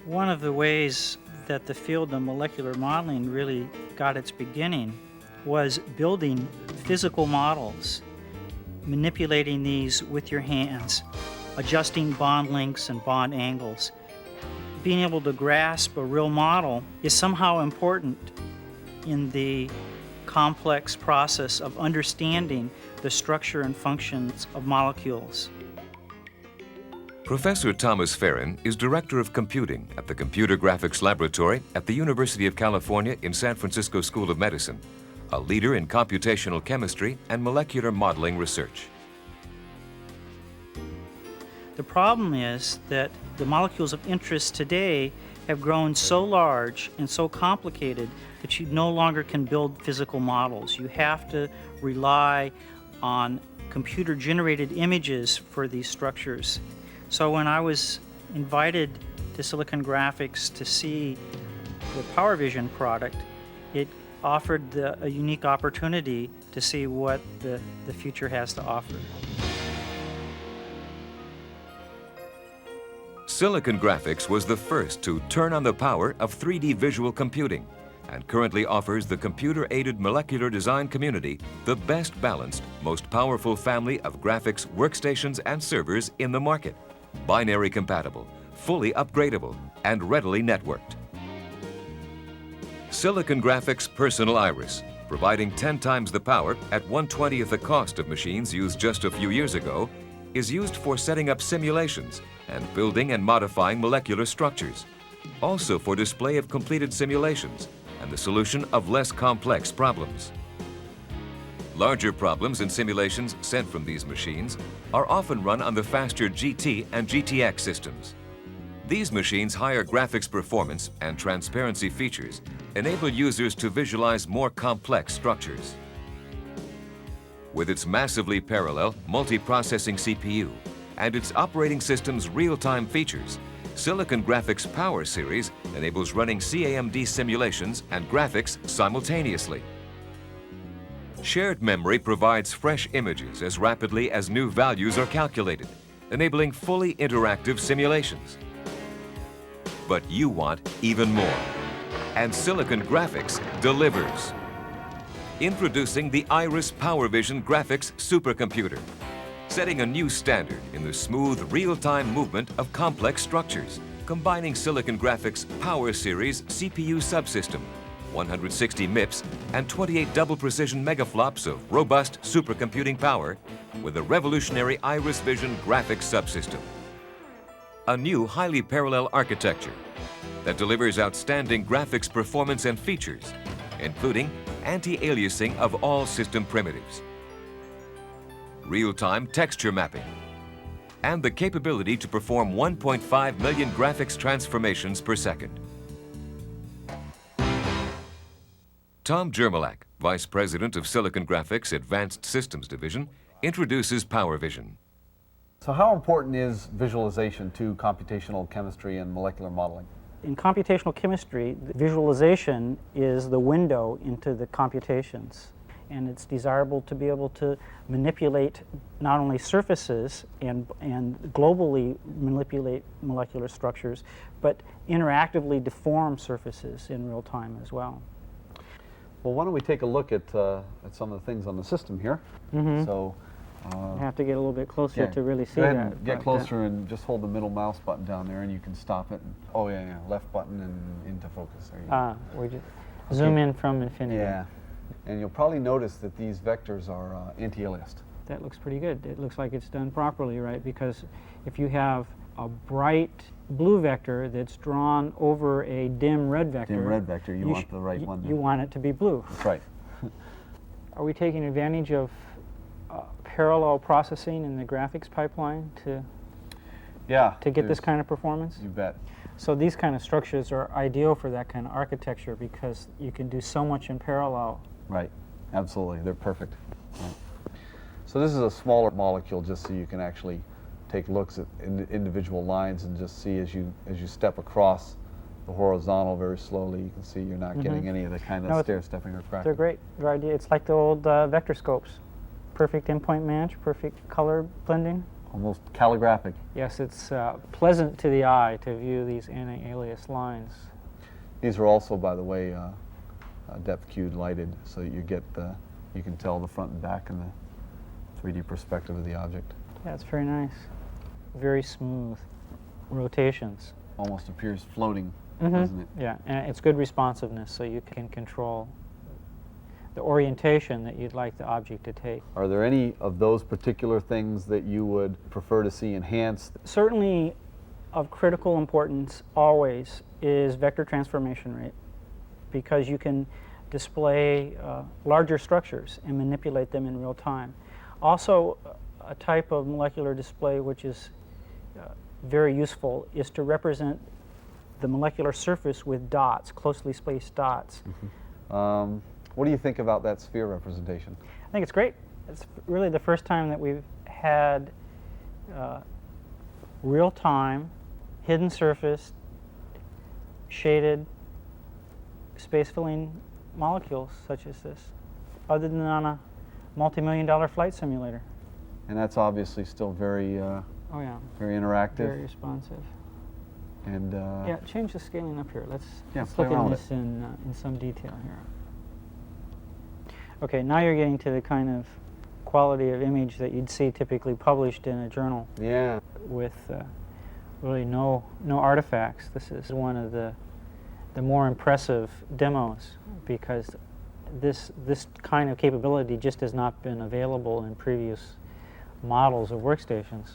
One of the ways that the field of molecular modeling really got its beginning was building physical models, manipulating these with your hands, adjusting bond lengths and bond angles. Being able to grasp a real model is somehow important in the complex process of understanding the structure and functions of molecules. Professor Thomas Farron is Director of Computing at the Computer Graphics Laboratory at the University of California in San Francisco School of Medicine, a leader in computational chemistry and molecular modeling research. The problem is that the molecules of interest today have grown so large and so complicated that you no longer can build physical models. You have to rely on computer-generated images for these structures. So when I was invited to Silicon Graphics to see the Powervision product, it offered a unique opportunity to see what the future has to offer. Silicon Graphics was the first to turn on the power of 3D visual computing and currently offers the computer-aided molecular design community the best balanced, most powerful family of graphics workstations and servers in the market. Binary compatible, fully upgradable, and readily networked. Silicon Graphics Personal Iris, providing 10 times the power at 1/20th the cost of machines used just a few years ago, is used for setting up simulations and building and modifying molecular structures, also for display of completed simulations and the solution of less complex problems. Larger problems and simulations sent from these machines are often run on the faster GT and GTX systems. These machines' higher graphics performance and transparency features enable users to visualize more complex structures. With its massively parallel multi-processing CPU and its operating system's real-time features, Silicon Graphics Power Series enables running CAMD simulations and graphics simultaneously. Shared memory provides fresh images as rapidly as new values are calculated, enabling fully interactive simulations. But you want even more, and Silicon Graphics delivers. Introducing the Iris Powervision Graphics Supercomputer, setting a new standard in the smooth, real-time movement of complex structures, combining Silicon Graphics Power Series CPU subsystem, 160 MIPS, and 28 double precision megaflops of robust supercomputing power with a revolutionary Iris Vision graphics subsystem. A new highly parallel architecture that delivers outstanding graphics performance and features, including anti-aliasing of all system primitives, real-time texture mapping, and the capability to perform 1.5 million graphics transformations per second. Tom Jermolak, Vice President of Silicon Graphics Advanced Systems Division, introduces Powervision. So how important is visualization to computational chemistry and molecular modeling? In computational chemistry, the visualization is the window into the computations. And it's desirable to be able to manipulate not only surfaces and globally manipulate molecular structures, but interactively deform surfaces in real time as well. Well, why don't we take a look at some of the things on the system here. Mm-hmm. So, you have to get a little bit closer to really see go ahead that. And get closer and just hold the middle mouse button down there and you can stop it. And, oh yeah, left button and into focus. There you go. We just zoom in from infinity. Yeah, and you'll probably notice that these vectors are anti-aliased. That looks pretty good. It looks like it's done properly, right? Because if you have a bright blue vector that's drawn over a dim red vector. You want the right one. You want it to be blue. That's right. Are we taking advantage of parallel processing in the graphics pipeline to get this kind of performance? You bet. So these kind of structures are ideal for that kind of architecture because you can do so much in parallel. Right. Absolutely. They're perfect. Right. So this is a smaller molecule just so you can actually take looks at individual lines and just see as you step across the horizontal very slowly, you can see you're not getting any of the kind of stair-stepping or cracking. They're great. They're ideal. It's like the old vector scopes. Perfect endpoint match, perfect color blending. almost calligraphic. Yes, it's pleasant to the eye to view these anti-alias lines. These are also, by the way, depth cued lighted, so you can tell the front and back and the 3D perspective of the object. Yeah, it's very nice. Very smooth rotations. Almost appears floating, doesn't it? Yeah, and it's good responsiveness, so you can control the orientation that you'd like the object to take. Are there any of those particular things that you would prefer to see enhanced? Certainly of critical importance always is vector transformation rate, because you can display larger structures and manipulate them in real time. Also, a type of molecular display which is very useful is to represent the molecular surface with dots, closely spaced dots. What do you think about that sphere representation? I think it's great. It's really the first time that we've had real-time, hidden surface, shaded, space-filling molecules such as this, other than on a multi-million-dollar flight simulator. And that's obviously still very, Oh yeah, very interactive. very responsive. And Yeah, change the scaling up here. Let's play look around at with this in some detail here. Okay, now you're getting to the kind of quality of image that you'd see typically published in a journal yeah, with really no artifacts. This is one of the more impressive demos, because this kind of capability just has not been available in previous models of workstations.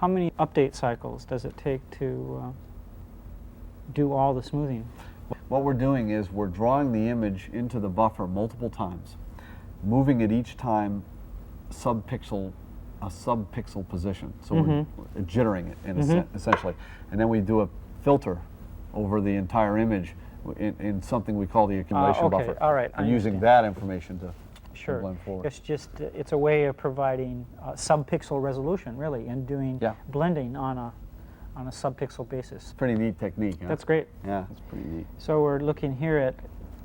How many update cycles does it take to do all the smoothing? what we're doing is we're drawing the image into the buffer multiple times, moving it each time a sub-pixel position. So we're jittering it essentially. And then we do a filter over the entire image in something we call the accumulation okay, buffer. all right, I And using understand. that information to Sure. blend forward. It's a way of providing sub-pixel resolution, really, and doing Yeah. blending on a sub-pixel basis. Pretty neat technique. Huh? That's great. Yeah, it's pretty neat. So we're looking here at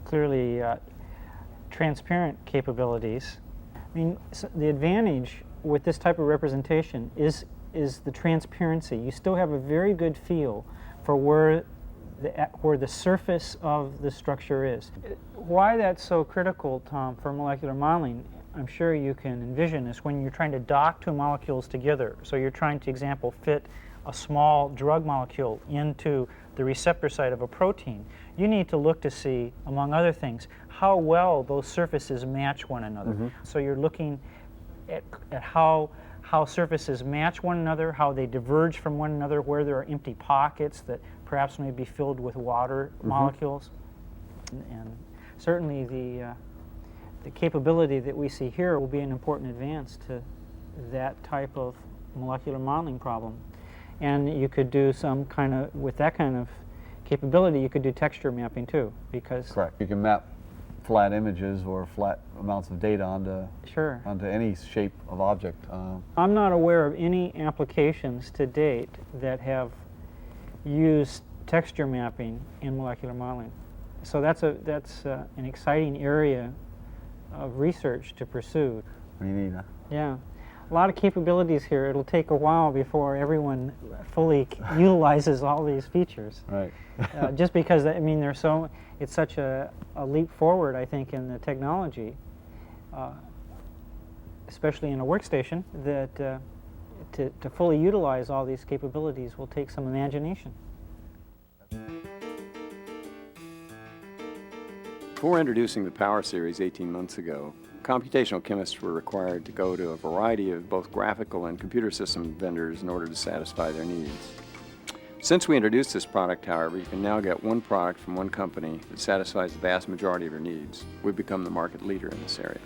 clearly transparent capabilities. I mean, the advantage with this type of representation is the transparency. You still have a very good feel for where the surface of the structure is. Why that's so critical, Tom, for molecular modeling, I'm sure you can envision, is when you're trying to dock two molecules together. So you're trying to, example, fit a small drug molecule into the receptor site of a protein. You need to look to see, among other things, how well those surfaces match one another. So you're looking at how surfaces match one another, how they diverge from one another, where there are empty pockets that perhaps may be filled with water molecules. And certainly the capability that we see here will be an important advance to that type of molecular modeling problem. And you could do some kind of, with that kind of capability, you could do texture mapping too, because Correct. You can map flat images or flat amounts of data onto any shape of object. I'm not aware of any applications to date that have used texture mapping in molecular modeling. So that's an exciting area of research to pursue. Pretty neat, huh? Yeah. A lot of capabilities here. It'll take a while before everyone fully utilizes all these features. Right. Just because, I mean, it's such a leap forward, I think, in the technology, especially in a workstation, that to fully utilize all these capabilities will take some imagination. Before introducing the Power Series 18 months ago, computational chemists were required to go to a variety of both graphical and computer system vendors in order to satisfy their needs. Since we introduced this product, however, you can now get one product from one company that satisfies the vast majority of your needs. We've become the market leader in this area.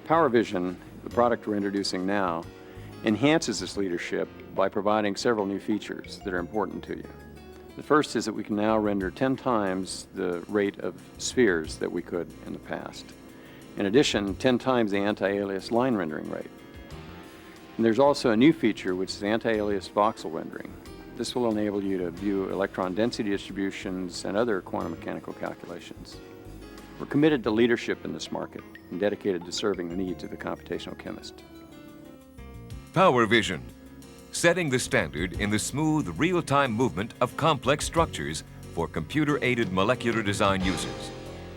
Powervision, the product we're introducing now, enhances this leadership by providing several new features that are important to you. The first is that we can now render 10 times the rate of spheres that we could in the past. In addition, 10 times the anti-alias line rendering rate. And there's also a new feature, which is anti-alias voxel rendering. This will enable you to view electron density distributions and other quantum mechanical calculations. We're committed to leadership in this market and dedicated to serving the needs of the computational chemist. Powervision, setting the standard in the smooth, real-time movement of complex structures for computer-aided molecular design users.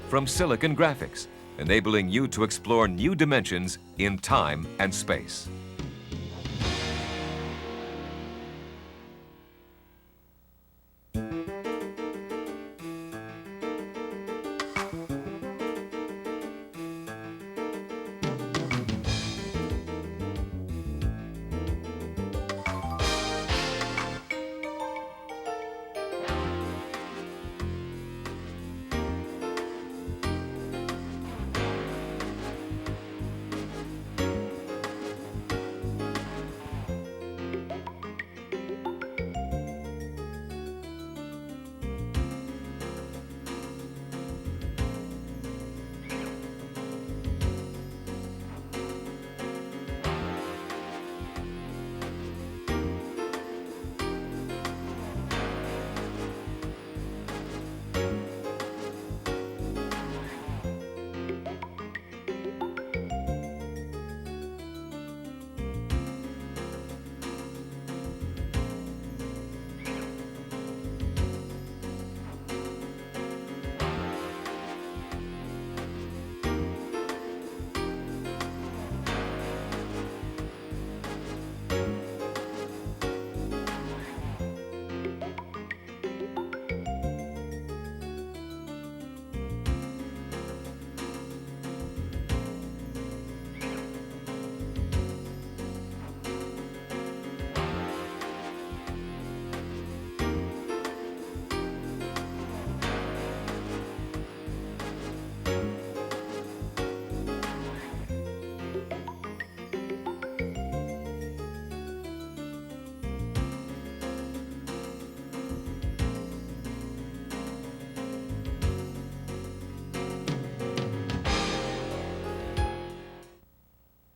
From silicon graphics, enabling you to explore new dimensions in time and space.